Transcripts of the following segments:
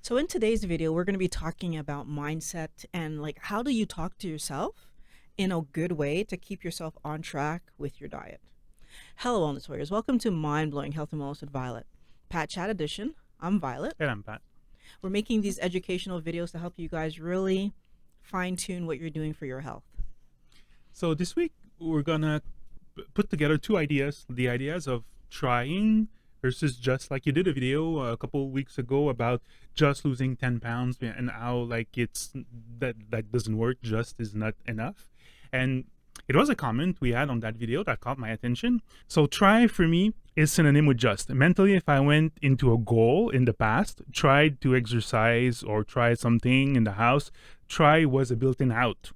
So in today's video, we're going to be talking about mindset and like how do you talk to yourself in a good way to keep yourself on track with your diet. Hello, Wellness Warriors. Welcome to Mind Blowing Health and Wellness with Violet. Pat Chat Edition. I'm Violet. And I'm Pat. We're making these educational videos to help you guys really fine tune what you're doing for your health. So this week we're gonna put together two ideas. The ideas of trying versus just, like you did a video a couple weeks ago about just losing 10 pounds and how like it's that doesn't work, just is not enough. And it was a comment we had on that video that caught my attention. So try for me is synonym with just. Mentally, if I went into a goal in the past, tried to exercise or try something in the house, try was a built-in out,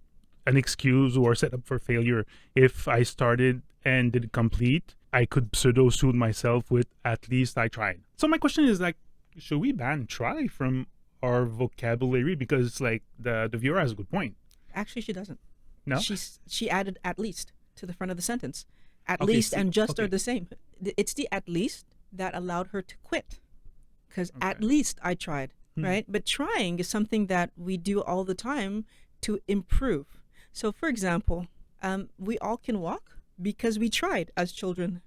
an excuse or set up for failure. If I started and did complete, I could pseudo-soothe myself with at least I tried. So my question is, like, should we ban try from our vocabulary? Because like the viewer has a good point. Actually, she doesn't. No? She added at least to the front of the sentence. At Okay, least see, and just okay. are the same. It's the at least that allowed her to quit. Because at Okay. least I tried, right? But trying is something that we do all the time to improve. So for example, we all can walk because we tried as children,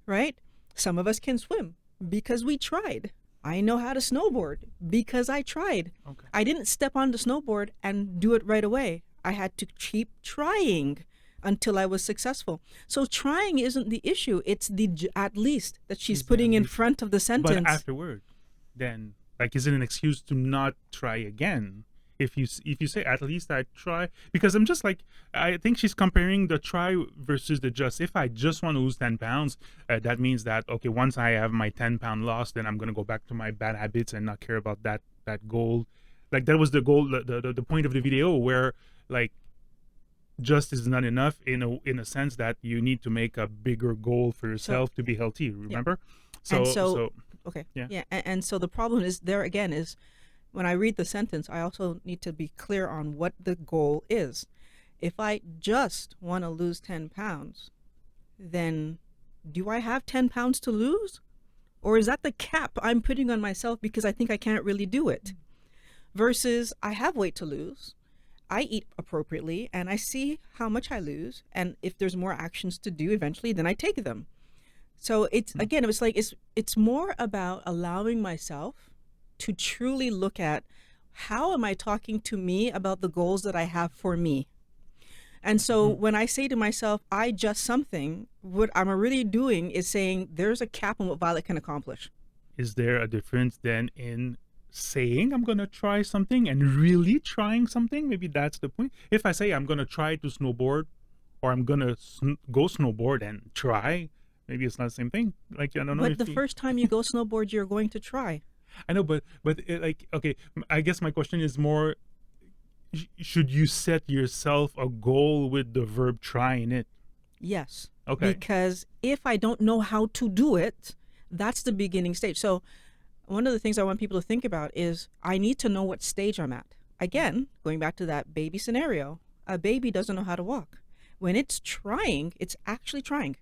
right? Some of us can swim because we tried. I know how to snowboard because I tried. Okay. I didn't step on the snowboard and do it right away. I had to keep trying until I was successful. So trying isn't the issue. It's the at least that she's Is the putting at in least. front of the sentence. But afterward, then, like, is it an excuse to not try again? If you say at least I try, because I'm just like, I think she's comparing the try versus the just. If I just want to lose 10 pounds, that means that, okay, once I have my 10-pound loss, then I'm going to go back to my bad habits and not care about that goal. Like, that was the goal, the point of the video, where like just is not enough in a sense that you need to make a bigger goal for yourself to be healthy. Remember? So Okay. Yeah. Yeah. And so the problem is there again is when I read the sentence, I also need to be clear on what the goal is. If I just want to lose 10 pounds, then do I have 10 pounds to lose? Or is that the cap I'm putting on myself because I think I can't really do it? Versus I have weight to lose. I eat appropriately and I see how much I lose. And if there's more actions to do eventually, then I take them. So it's, again, it was like, it's more about allowing myself to truly look at how am I talking to me about the goals that I have for me. And so when I say to myself, I just something, what I'm really doing is saying there's a cap on what Violet can accomplish. is there a difference then in saying I'm going to try something and really trying something? Maybe that's the point. If I say I'm going to try to snowboard, or I'm going to go snowboard and try, maybe it's not the same thing. Like, I don't know. But if the first time you go snowboard, you're going to try. I know, but like, okay, I guess my question is more, should you set yourself a goal with the verb try in it? Yes. Okay. Because if I don't know how to do it, that's the beginning stage. So one of the things I want people to think about is I need to know what stage I'm at. Again, going back to that baby scenario, a baby doesn't know how to walk. When it's trying, it's actually trying.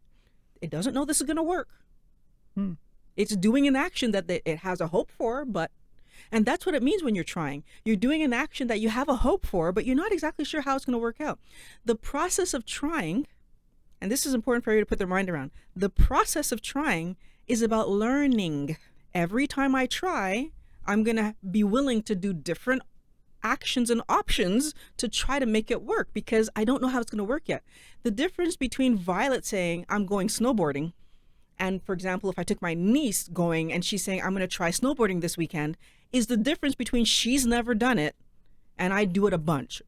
It doesn't know this is going to work. It's doing an action that it has a hope for, and that's what it means when you're trying. You're doing an action that you have a hope for, but you're not exactly sure how it's going to work out. The process of trying, and this is important for you to put their mind around, the process of trying is about learning. Every time I try, I'm going to be willing to do different actions and options to try to make it work because I don't know how it's going to work yet. The difference between Violet saying, I'm going snowboarding, and for example, if I took my niece going and she's saying, I'm going to try snowboarding this weekend, is the difference between she's never done it and I do it a bunch.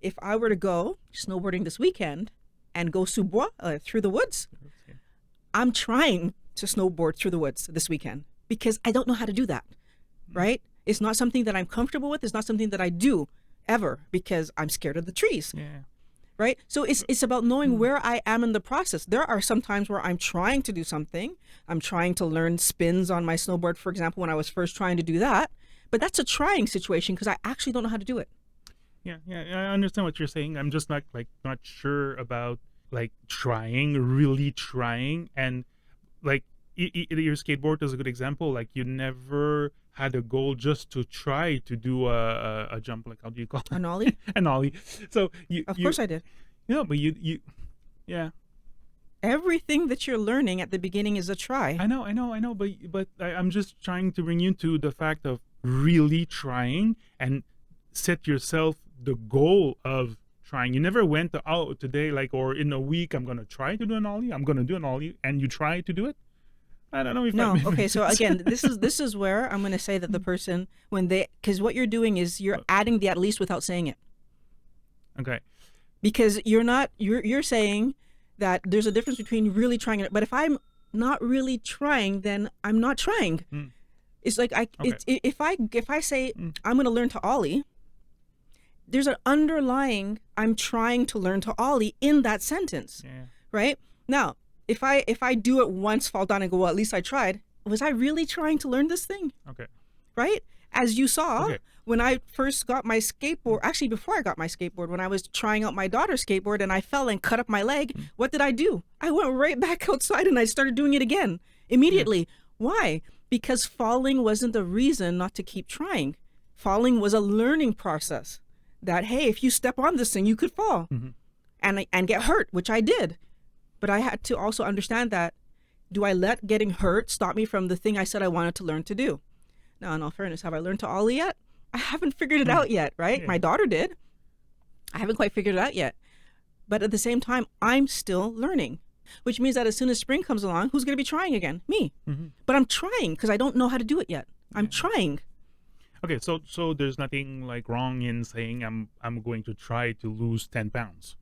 If I were to go snowboarding this weekend and go sous bois, through the woods, I'm trying to snowboard through the woods this weekend because I don't know how to do that, right? It's not something that I'm comfortable with. It's not something that I do ever because I'm scared of the trees. Yeah. Right? So it's about knowing where I am in the process. There are some times where I'm trying to do something. I'm trying to learn spins on my snowboard, for example, when I was first trying to do that. But that's a trying situation because I actually don't know how to do it. Yeah, I understand what you're saying. I'm just not sure about like really trying, and like your skateboard is a good example. Like, you never had a goal just to try to do a jump, like how do you call it? An ollie? An ollie. So Of course I did. but yeah. Everything that you're learning at the beginning is a try. I know, but I'm just trying to bring you to the fact of really trying and set yourself the goal of trying. You never went to, oh, today, like, or in a week, I'm gonna try to do an ollie. I'm gonna do an ollie, and you try to do it. I don't know if No, that okay. makes So sense. again, this is where I'm going to say that the person because what you're doing is you're adding the at least without saying it, Okay. because you're saying that there's a difference between really trying it. But if I'm not really trying, then I'm not trying. Mm. It's like Okay. if I say I'm going to learn to ollie, there's an underlying I'm trying to learn to ollie in that sentence, Yeah. right? Now, if I do it once, fall down and go, well, at least I tried. Was I really trying to learn this thing? Okay. Right? As you saw, Okay. when I first got my skateboard, actually before I got my skateboard, when I was trying out my daughter's skateboard and I fell and cut up my leg, what did I do? I went right back outside and I started doing it again immediately. Why? Because falling wasn't the reason not to keep trying. Falling was a learning process that, hey, if you step on this thing, you could fall and get hurt, which I did. But I had to also understand that, do I let getting hurt stop me from the thing I said I wanted to learn to do? Now, in all fairness, have I learned to ollie yet? I haven't figured it out yet, right? Yeah. My daughter did. I haven't quite figured it out yet. But at the same time, I'm still learning, which means that as soon as spring comes along, who's going to be trying again? Me. But I'm trying because I don't know how to do it yet. I'm trying. Okay. So there's nothing like wrong in saying I'm going to try to lose 10 pounds.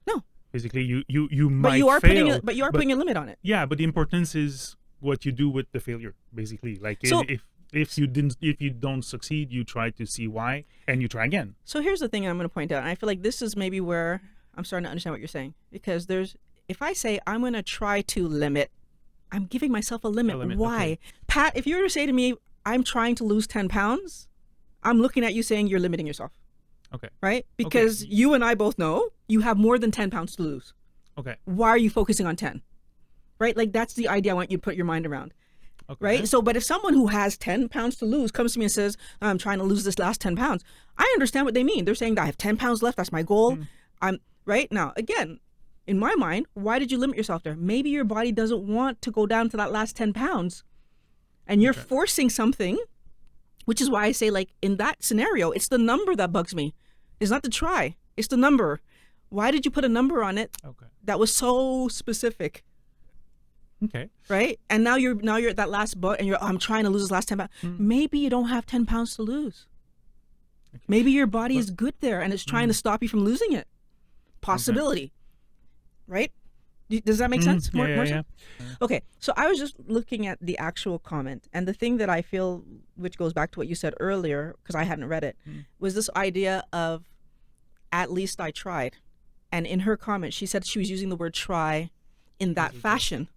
No. Basically, you might But you are fail, putting a limit on it. Yeah, but the importance is what you do with the failure. Basically, like So- if you don't succeed, you try to see why and you try again. So here's the thing I'm going to point out, and I feel like this is maybe where I'm starting to understand what you're saying, because if I say I'm going to try to limit, I'm giving myself a limit. Why? Okay. Pat, if you were to say to me, I'm trying to lose 10 pounds, I'm looking at you saying you're limiting yourself, Okay. right? Because you and I both know you have more than 10 pounds to lose. Okay. Why are you focusing on 10? Right? Like, that's the idea I want you to put your mind around. Okay. Right? So, but if someone who has 10 pounds to lose comes to me and says, I'm trying to lose this last 10 pounds, I understand what they mean. They're saying that I have 10 pounds left. That's my goal. I'm right now. Again, in my mind, why did you limit yourself there? Maybe your body doesn't want to go down to that last 10 pounds and you're forcing something, which is why I say, like, in that scenario, it's the number that bugs me. It's not the try. It's the number. Why did you put a number on it Okay. that was so specific? Okay. Right? And now you're at that last boat and I'm trying to lose this last 10 pounds. Maybe you don't have 10 pounds to lose. Maybe your body is good there and it's trying to stop you from losing it. Possibility. Right? Does that make sense? More Yeah. sense? Okay. So I was just looking at the actual comment, and the thing that I feel, which goes back to what you said earlier, because I hadn't read it, was this idea of at least I tried. And in her comment, she said she was using the word try in that fashion.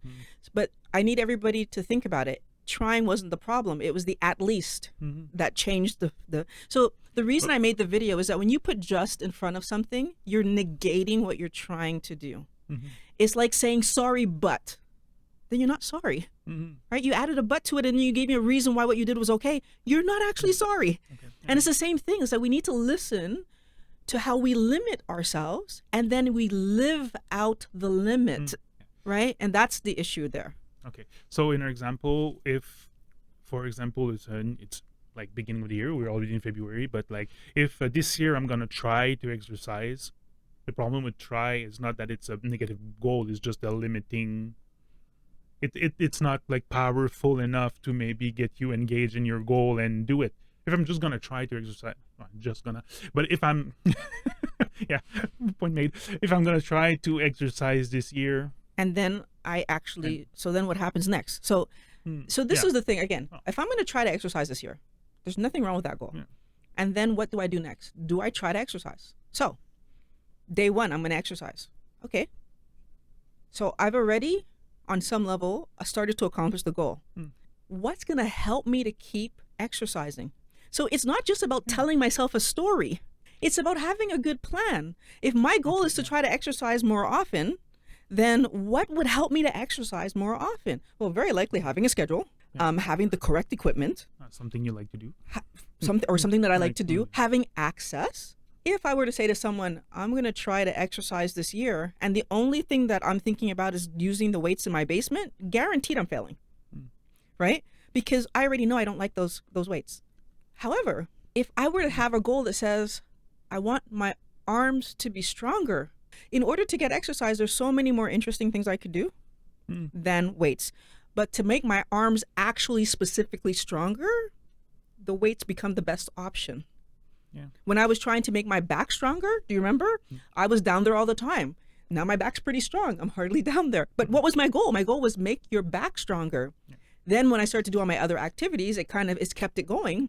But I need everybody to think about it. Trying wasn't the problem. It was the at least that changed the. So the reason I made the video is that when you put just in front of something, you're negating what you're trying to do. It's like saying sorry, but then you're not sorry, right? You added a but to it and you gave me a reason why what you did was okay. You're not actually sorry. And it's the same thing. It's that we need to listen to how we limit ourselves and then we live out the limit, right? And that's the issue there. Okay. So in our example, if, for example, it's like beginning of the year, we're already in February, but like if this year I'm gonna try to exercise, the problem with try is not that it's a negative goal; it's just a limiting. It's not like powerful enough to maybe get you engaged in your goal and do it. If I'm just gonna try to exercise, I'm just gonna. But if I'm, yeah, point made. If I'm gonna try to exercise this year. And then I actually, so then what happens next? So this is the thing, again, if I'm going to try to exercise this year, there's nothing wrong with that goal. And then what do I do next? Do I try to exercise? So day one, I'm going to exercise. Okay. So I've already, on some level, started to accomplish the goal. What's going to help me to keep exercising? So it's not just about telling myself a story. It's about having a good plan. If my goal is to try to exercise more often, then what would help me to exercise more often? Well, very likely having a schedule, having the correct equipment, Something you like to do. something that I like to do, mm. having access. If I were to say to someone, I'm going to try to exercise this year, and the only thing that I'm thinking about is using the weights in my basement, guaranteed I'm failing, right? Because I already know I don't like those weights. However, if I were to have a goal that says, I want my arms to be stronger, in order to get exercise, there's so many more interesting things I could do than weights. But to make my arms actually specifically stronger, the weights become the best option. Yeah. When I was trying to make my back stronger, do you remember? I was down there all the time. Now my back's pretty strong. I'm hardly down there. But what was my goal? My goal was make your back stronger. Yeah. Then when I started to do all my other activities, it's kept it going.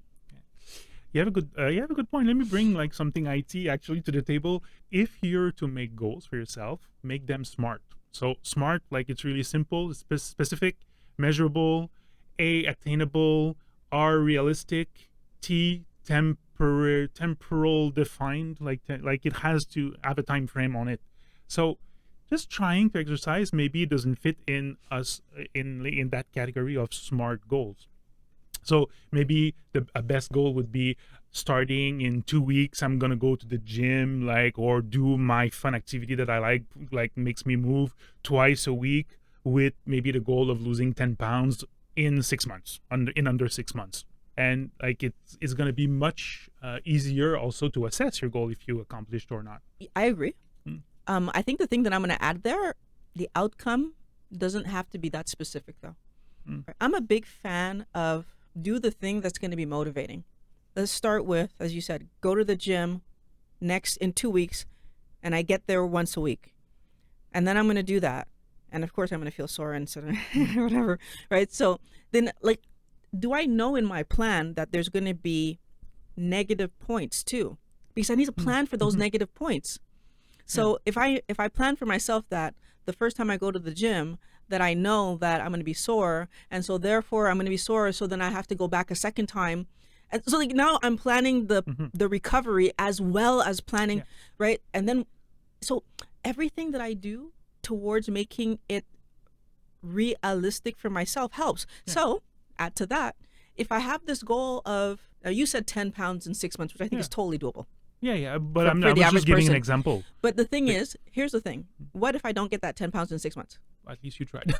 You have a good point. Let me bring like something IT actually to the table. If you're to make goals for yourself, make them SMART. So SMART, like it's really simple, specific, measurable, A, attainable, R, realistic, T, temporal defined, like it has to have a time frame on it. So just trying to exercise, maybe it doesn't fit in us in that category of SMART goals. So maybe a best goal would be starting in 2 weeks. I'm gonna go to the gym, or do my fun activity that I like makes me move twice a week, with maybe the goal of losing 10 pounds in 6 months, under 6 months. And it's gonna be much easier also to assess your goal if you accomplished or not. I agree. I think the thing that I'm going to add there, the outcome doesn't have to be that specific though. I'm a big fan of do the thing that's going to be motivating. Let's start with, as you said, go to the gym next in 2 weeks, and I get there once a week. And then I'm going to do that. And of course I'm going to feel sore and sort of whatever, right? So then do I know in my plan that there's going to be negative points too? Because I need to plan for those negative points. So if I plan for myself that the first time I go to the gym, that I know that I'm going to be sore, and so therefore I'm going to be sore, so then I have to go back a second time. And so now I'm planning the recovery as well as planning, right? And then, so everything that I do towards making it realistic for myself helps. So add to that, if I have this goal of, you said 10 pounds in 6 months, which I think is totally doable. But I was just giving an example. But the thing is, here's the thing. What if I don't get that 10 pounds in 6 months? At least you tried.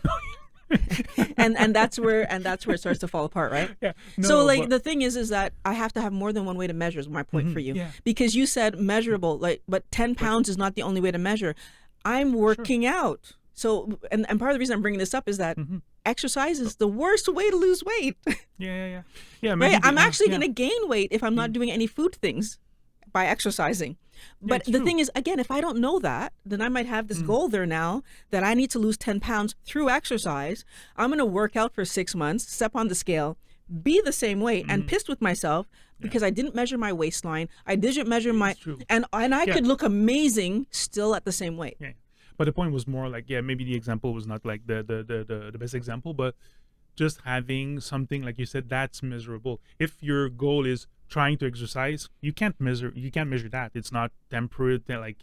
and that's where it starts to fall apart, right? The thing is that I have to have more than one way to measure, is my point for you. Because you said measurable, but 10 pounds is not the only way to measure. I'm working out. So, and part of the reason I'm bringing this up is that exercise is the worst way to lose weight. Right? I'm actually going to gain weight if I'm not doing any food things by exercising. But the thing is, again, if I don't know that, then I might have this goal there now that I need to lose 10 pounds through exercise. I'm going to work out for 6 months, step on the scale, be the same weight, and pissed with myself because I didn't measure my waistline. I didn't measure and I could look amazing still at the same weight. But the point was more like, maybe the example was not like the best example, but just having something, like you said, that's measurable. If your goal is trying to exercise, you can't measure that. It's not temporary, temporary.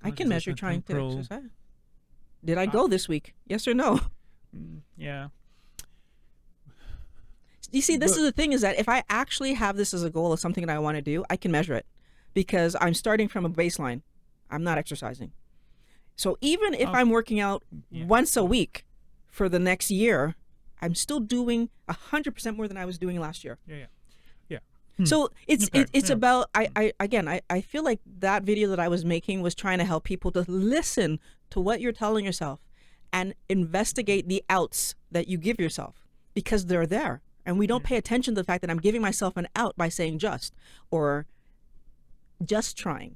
I can measure trying to exercise. Did I go this week? Yes or no? You see, this is the thing, is that if I actually have this as a goal of something that I want to do, I can measure it because I'm starting from a baseline. I'm not exercising. So even if I'm working out once a week for the next year, I'm still doing 100% more than I was doing last year. So it's about, I feel like that video that I was making was trying to help people to listen to what you're telling yourself and investigate the outs that you give yourself, because they're there. And we don't pay attention to the fact that I'm giving myself an out by saying just trying,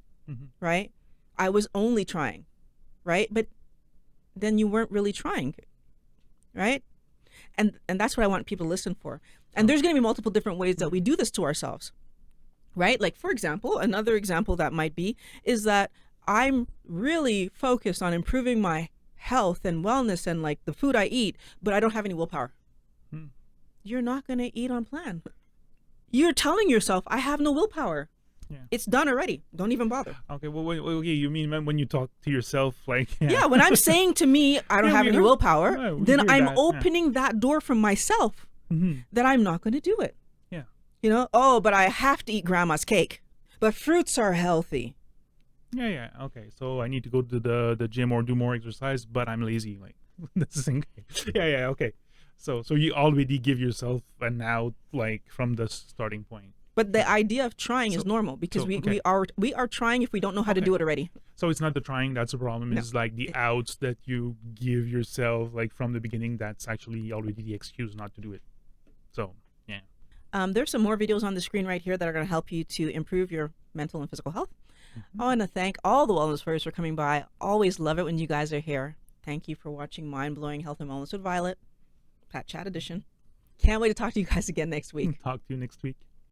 right? I was only trying, right? But then you weren't really trying, right? And that's what I want people to listen for. And there's going to be multiple different ways that we do this to ourselves, right? Like, for example, another example that might be is that I'm really focused on improving my health and wellness and like the food I eat, but I don't have any willpower. You're not going to eat on plan. You're telling yourself, I have no willpower. Yeah. It's done already. Don't even bother. Okay. Well, okay. You mean when you talk to yourself, like Yeah, when I'm saying to me, I don't Yeah, have we any heard- willpower, yeah, we then hear I'm that, yeah. opening that door for myself that I'm not going to do it. Yeah. You know, oh, but I have to eat grandma's cake. But fruits are healthy. Yeah. Okay. So I need to go to the gym or do more exercise, but I'm lazy. Like that's the thing. Yeah. Okay. So you already give yourself an out, like from the starting point. But the idea of trying is normal because okay. we are trying if we don't know how to Okay. do it already. So it's not the trying that's the problem. No. It's like the outs that you give yourself, like from the beginning. That's actually already the excuse not to do it. So yeah. There's some more videos on the screen right here that are going to help you to improve your mental and physical health. I want to thank all the wellness warriors for coming by. Always love it when you guys are here. Thank you for watching Mind Blowing Health and Wellness with Violet, Pat Chat Edition. Can't wait to talk to you guys again next week. Talk to you next week.